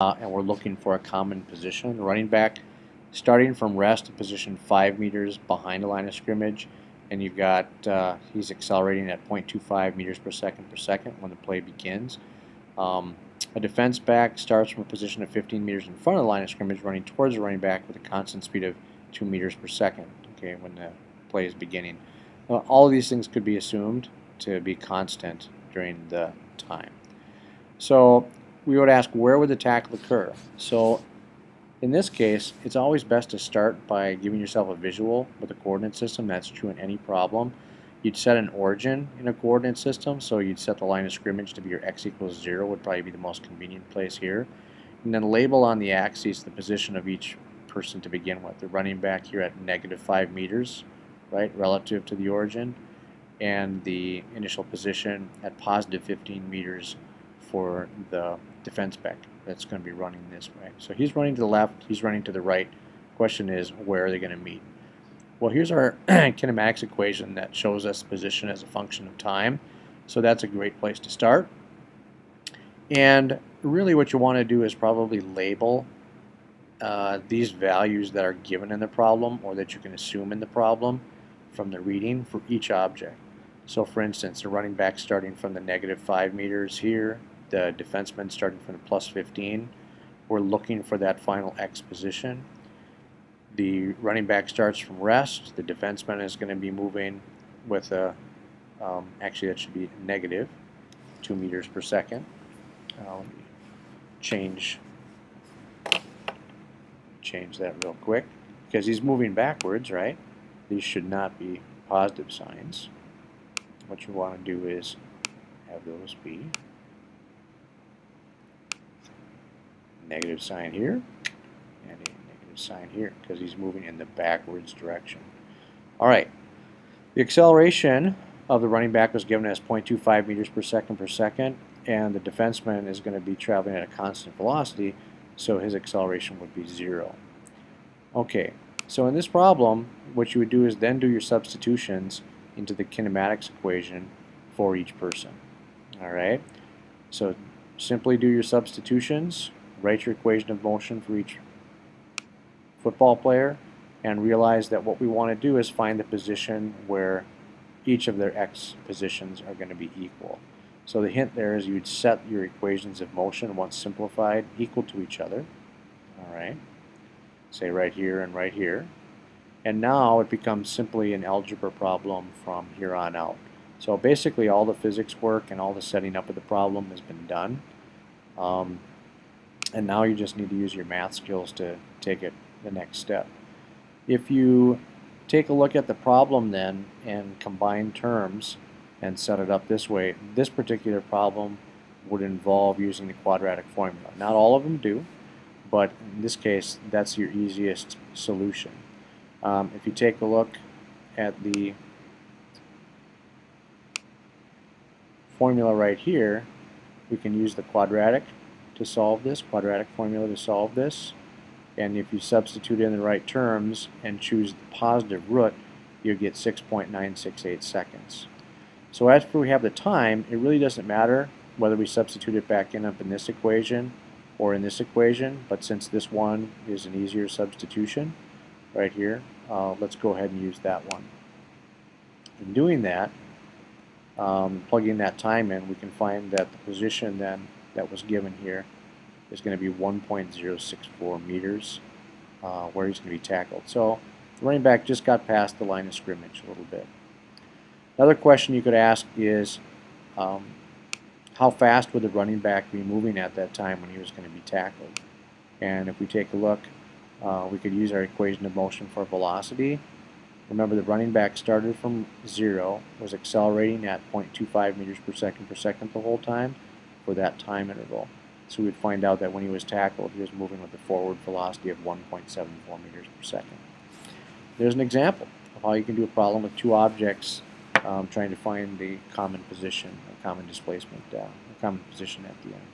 and we're looking for a common position. The running back starting from rest in position 5 meters behind the line of scrimmage, and you've got he's accelerating at 0.25 meters per second when the play begins. A defense back starts from a position of 15 meters in front of the line of scrimmage, running towards the running back with a constant speed of 2 meters per second. Okay, when the play is beginning. All of these things could be assumed to be constant during the time. So we would ask, where would the tackle occur? So in this case, it's always best to start by giving yourself a visual with a coordinate system. That's true in any problem. You'd set an origin in a coordinate system, so you'd set the line of scrimmage to be your x equals 0 would probably be the most convenient place here. And then label on the axis the position of each person to begin with. The running back here at -5 meters, right, relative to the origin, and the initial position at +15 meters for the defense back that's going to be running this way. So he's running to the left, he's running to the right. Question is, where are they going to meet? Well, here's our kinematics equation that shows us position as a function of time. So that's a great place to start. And really what you want to do is probably label these values that are given in the problem, or that you can assume in the problem from the reading for each object. So for instance, the running back starting from the -5 meters here, the defenseman starting from the +15, we're looking for that final x position. The running back starts from rest, the defenseman is going to be moving with a, actually that should be -2 meters per second. Let me change that real quick, because he's moving backwards, right? These should not be positive signs. What you want to do is have those be negative sign here and a negative sign here, because he's moving in the backwards direction. All right, the acceleration of the running back was given as 0.25 meters per second, and the defenseman is going to be traveling at a constant velocity, so his acceleration would be 0. Okay, so in this problem, what you would do is then do your substitutions into the kinematics equation for each person. All right, so simply do your substitutions, write your equation of motion for each football player, and realize that what we want to do is find the position where each of their x positions are going to be equal. So the hint there is you'd set your equations of motion, once simplified, equal to each other. All right, say right here and right here. And now it becomes simply an algebra problem from here on out. So basically all the physics work and all the setting up of the problem has been done. And now you just need to use your math skills to take it the next step. If you take a look at the problem then and combine terms and set it up this way, this particular problem would involve using the quadratic formula. Not all of them do, but in this case that's your easiest solution. If you take a look at the formula right here, we can use the quadratic to solve this, quadratic formula to solve this, and if you substitute in the right terms and choose the positive root, you get 6.968 seconds. So after we have the time, it really doesn't matter whether we substitute it back in up in this equation or in this equation, but since this one is an easier substitution right here, let's go ahead and use that one. In doing that, plugging that time in, we can find that the position then that was given here is going to be 1.064 meters where he's going to be tackled. So the running back just got past the line of scrimmage a little bit. Another question you could ask is, how fast would the running back be moving at that time when he was going to be tackled? And if we take a look, we could use our equation of motion for velocity. Remember, the running back started from 0, was accelerating at 0.25 meters per second the whole time for that time interval. So we'd find out that when he was tackled, he was moving with a forward velocity of 1.74 meters per second. There's an example of how you can do a problem with two objects trying to find the common position, or common displacement, common position at the end.